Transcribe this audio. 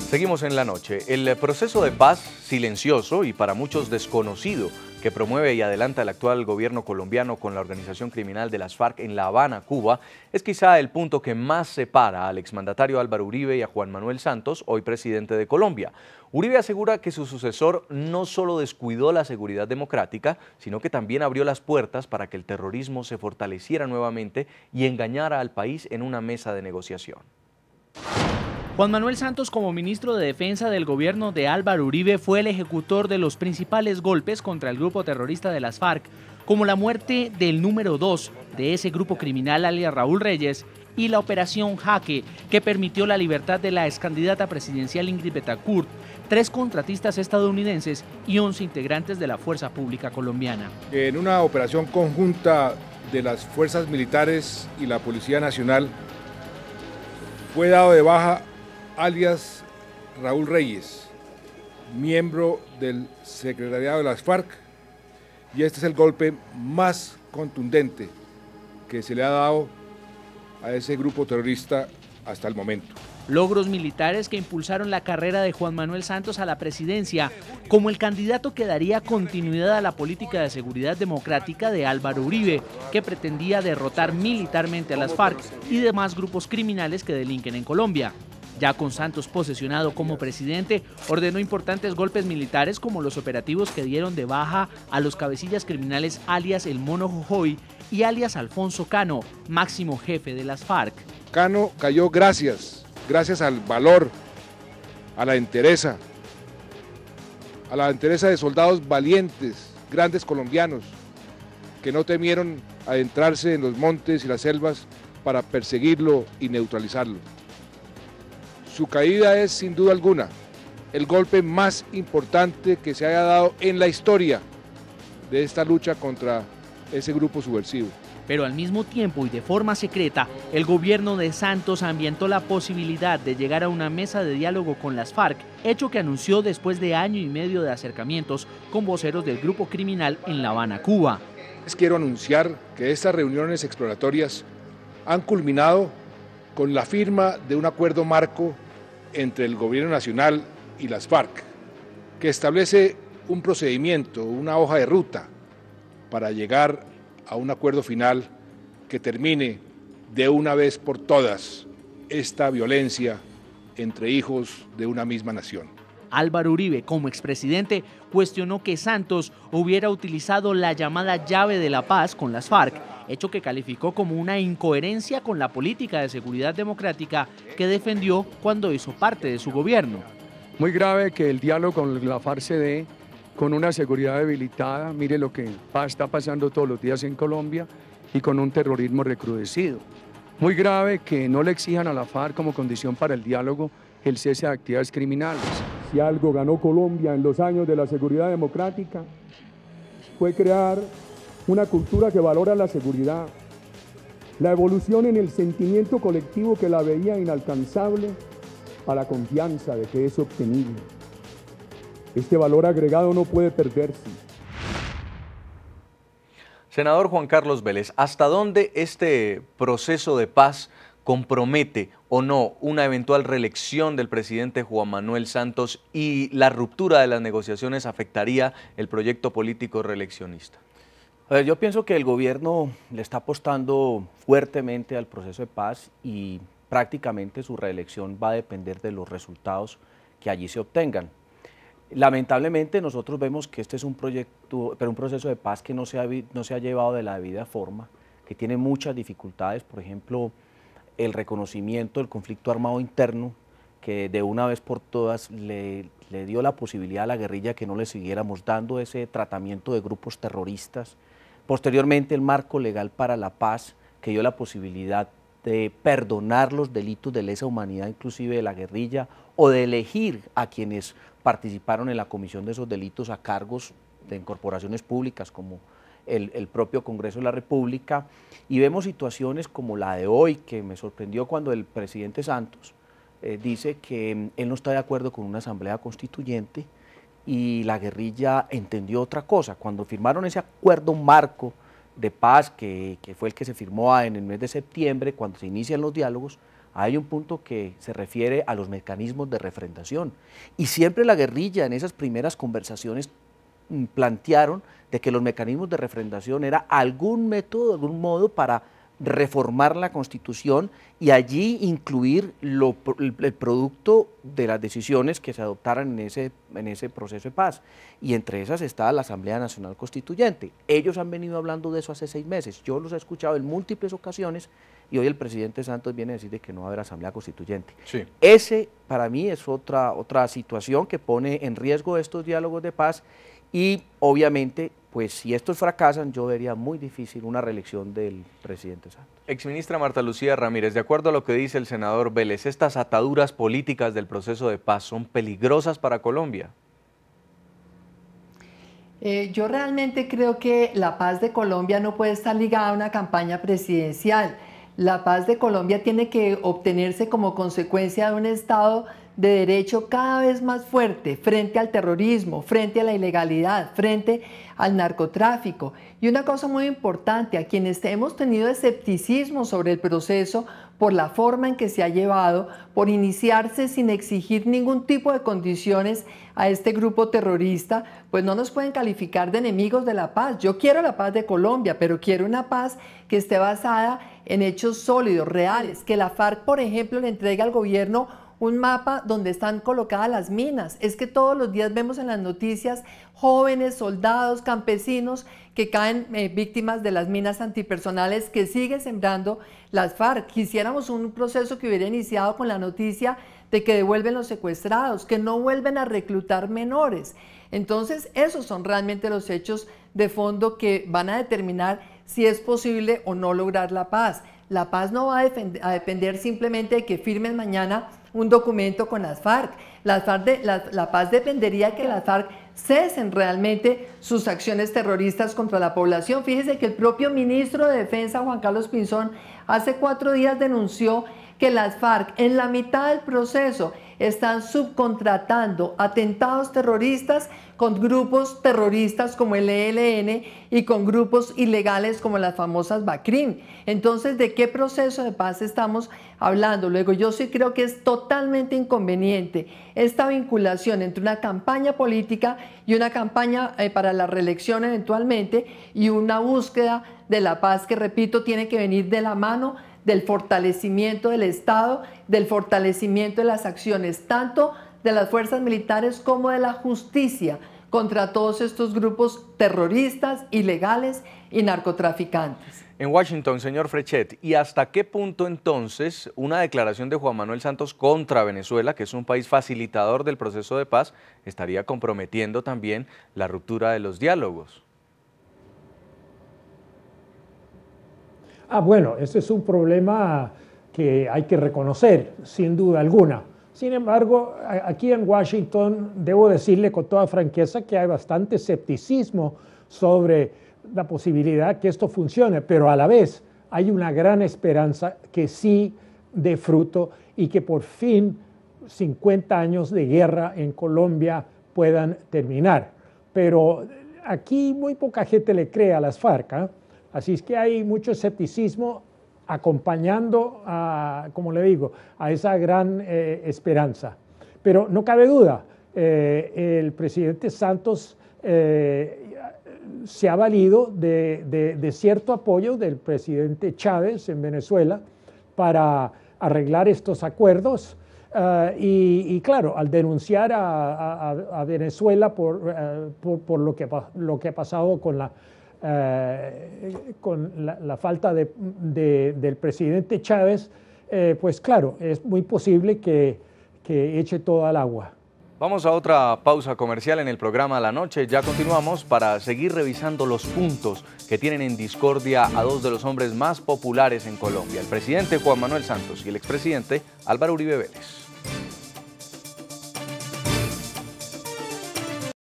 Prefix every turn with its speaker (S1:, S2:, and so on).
S1: Seguimos en la noche. El proceso de paz silencioso y para muchos desconocido que promueve y adelanta el actual gobierno colombiano con la organización criminal de las FARC en La Habana, Cuba, es quizá el punto que más separa al exmandatario Álvaro Uribe y a Juan Manuel Santos, hoy presidente de Colombia. Uribe asegura que su sucesor no solo descuidó la seguridad democrática, sino que también abrió las puertas para que el terrorismo se fortaleciera nuevamente y engañara al país en una mesa de negociación.
S2: Juan Manuel Santos, como ministro de Defensa del gobierno de Álvaro Uribe, fue el ejecutor de los principales golpes contra el grupo terrorista de las FARC, como la muerte del número 2 de ese grupo criminal, alias Raúl Reyes, y la operación Jaque, que permitió la libertad de la excandidata presidencial Ingrid Betancourt, 3 contratistas estadounidenses y 11 integrantes de la Fuerza Pública Colombiana.
S3: En una operación conjunta de las fuerzas militares y la Policía Nacional, fue dado de baja alias Raúl Reyes, miembro del secretariado de las FARC, y este es el golpe más contundente que se le ha dado a ese grupo terrorista hasta el momento.
S2: Logros militares que impulsaron la carrera de Juan Manuel Santos a la presidencia como el candidato que daría continuidad a la política de seguridad democrática de Álvaro Uribe, que pretendía derrotar militarmente a las FARC y demás grupos criminales que delinquen en Colombia. Ya con Santos posesionado como presidente, ordenó importantes golpes militares como los operativos que dieron de baja a los cabecillas criminales alias El Mono Jojoy y alias Alfonso Cano, máximo jefe de las FARC.
S3: Cano cayó gracias al valor, a la entereza de soldados valientes, grandes colombianos, que no temieron adentrarse en los montes y las selvas para perseguirlo y neutralizarlo. Su caída es, sin duda alguna, el golpe más importante que se haya dado en la historia de esta lucha contra ese grupo subversivo.
S2: Pero al mismo tiempo y de forma secreta, el gobierno de Santos ambientó la posibilidad de llegar a una mesa de diálogo con las FARC, hecho que anunció después de año y medio de acercamientos con voceros del grupo criminal en La Habana, Cuba.
S3: Les quiero anunciar que estas reuniones exploratorias han culminado con la firma de un acuerdo marco entre el gobierno nacional y las FARC, que establece un procedimiento, una hoja de ruta para llegar a un acuerdo final que termine de una vez por todas esta violencia entre hijos de una misma nación.
S2: Álvaro Uribe, como expresidente, cuestionó que Santos hubiera utilizado la llamada llave de la paz con las FARC, hecho que calificó como una incoherencia con la política de seguridad democrática que defendió cuando hizo parte de su gobierno.
S4: Muy grave que el diálogo con la FARC se dé con una seguridad debilitada, mire lo que está pasando todos los días en Colombia, y con un terrorismo recrudecido. Muy grave que no le exijan a la FARC como condición para el diálogo el cese de actividades criminales.
S5: Si algo ganó Colombia en los años de la seguridad democrática, fue crear una cultura que valora la seguridad, la evolución en el sentimiento colectivo que la veía inalcanzable a la confianza de que es obtenible. Este valor agregado no puede perderse.
S1: Senador Juan Carlos Vélez, ¿hasta dónde este proceso de paz compromete o no una eventual reelección del presidente Juan Manuel Santos y la ruptura de las negociaciones afectaría el proyecto político reeleccionista?
S6: A ver, yo pienso que el gobierno le está apostando fuertemente al proceso de paz y prácticamente su reelección va a depender de los resultados que allí se obtengan. Lamentablemente nosotros vemos que este es un proceso de paz que no se ha llevado de la debida forma, que tiene muchas dificultades, por ejemplo, el reconocimiento del conflicto armado interno, que de una vez por todas le dio la posibilidad a la guerrilla que no le siguiéramos dando ese tratamiento de grupos terroristas. Posteriormente, el marco legal para la paz, que dio la posibilidad de perdonar los delitos de lesa humanidad, inclusive de la guerrilla, o de elegir a quienes participaron en la comisión de esos delitos a cargos de corporaciones públicas como el propio Congreso de la República, y vemos situaciones como la de hoy, que me sorprendió cuando el presidente Santos dice que él no está de acuerdo con una asamblea constituyente y la guerrilla entendió otra cosa. Cuando firmaron ese acuerdo marco de paz, que fue el que se firmó en el mes de septiembre, cuando se inician los diálogos, hay un punto que se refiere a los mecanismos de refrendación. Y siempre la guerrilla en esas primeras conversaciones plantearon de que los mecanismos de refrendación era algún método, algún modo para reformar la Constitución y allí incluir el producto de las decisiones que se adoptaran en ese proceso de paz. Y entre esas está la Asamblea Nacional Constituyente. Ellos han venido hablando de eso hace 6 meses. Yo los he escuchado en múltiples ocasiones y hoy el presidente Santos viene a decir de que no va a haber Asamblea Constituyente. Sí. Ese, para mí, es otra situación que pone en riesgo estos diálogos de paz y, obviamente, pues si estos fracasan, yo vería muy difícil una reelección del presidente Santos.
S1: Exministra Marta Lucía Ramírez, de acuerdo a lo que dice el senador Vélez, ¿estas ataduras políticas del proceso de paz son peligrosas para Colombia?
S7: Yo realmente creo que la paz de Colombia no puede estar ligada a una campaña presidencial. La paz de Colombia tiene que obtenerse como consecuencia de un Estado de derecho cada vez más fuerte frente al terrorismo, frente a la ilegalidad, frente al narcotráfico. Y una cosa muy importante, a quienes hemos tenido escepticismo sobre el proceso por la forma en que se ha llevado, por iniciarse sin exigir ningún tipo de condiciones a este grupo terrorista, pues no nos pueden calificar de enemigos de la paz. Yo quiero la paz de Colombia, pero quiero una paz que esté basada en hechos sólidos, reales, que la FARC, por ejemplo, le entregue al gobierno un mapa donde están colocadas las minas. Es que todos los días vemos en las noticias jóvenes, soldados, campesinos que caen víctimas de las minas antipersonales que siguen sembrando las FARC. Quisiéramos un proceso que hubiera iniciado con la noticia de que devuelven los secuestrados, que no vuelven a reclutar menores. Entonces, esos son realmente los hechos de fondo que van a determinar si es posible o no lograr la paz. La paz no va a depender simplemente de que firmen mañana un documento con las FARC. La paz dependería de que las FARC cesen realmente sus acciones terroristas contra la población. Fíjese que el propio ministro de Defensa, Juan Carlos Pinzón, hace 4 días denunció que las FARC en la mitad del proceso están subcontratando atentados terroristas con grupos terroristas como el ELN y con grupos ilegales como las famosas BACRIM. Entonces, ¿de qué proceso de paz estamos hablando? Luego, yo sí creo que es totalmente inconveniente esta vinculación entre una campaña política y una campaña para la reelección eventualmente y una búsqueda de la paz que, repito, tiene que venir de la mano del fortalecimiento del Estado, del fortalecimiento de las acciones, tanto de las fuerzas militares como de la justicia contra todos estos grupos terroristas, ilegales y narcotraficantes.
S1: En Washington, señor Frechet, ¿y hasta qué punto entonces una declaración de Juan Manuel Santos contra Venezuela, que es un país facilitador del proceso de paz, estaría comprometiendo también la ruptura de los diálogos?
S8: Bueno, ese es un problema que hay que reconocer, sin duda alguna. Sin embargo, aquí en Washington debo decirle con toda franqueza que hay bastante escepticismo sobre la posibilidad que esto funcione, pero a la vez hay una gran esperanza que sí dé fruto y que por fin 50 años de guerra en Colombia puedan terminar. Pero aquí muy poca gente le cree a las FARC, ¿eh? Así es que hay mucho escepticismo acompañando, como le digo, a esa gran esperanza. Pero no cabe duda, el presidente Santos se ha valido de cierto apoyo del presidente Chávez en Venezuela para arreglar estos acuerdos. Y claro, al denunciar a Venezuela por lo que ha pasado con la falta del presidente Chávez, pues claro, es muy posible que eche todo al agua.
S1: Vamos a otra pausa comercial en el programa La Noche. Ya continuamos para seguir revisando los puntos que tienen en discordia a 2 de los hombres más populares en Colombia, el presidente Juan Manuel Santos y el expresidente Álvaro Uribe Vélez.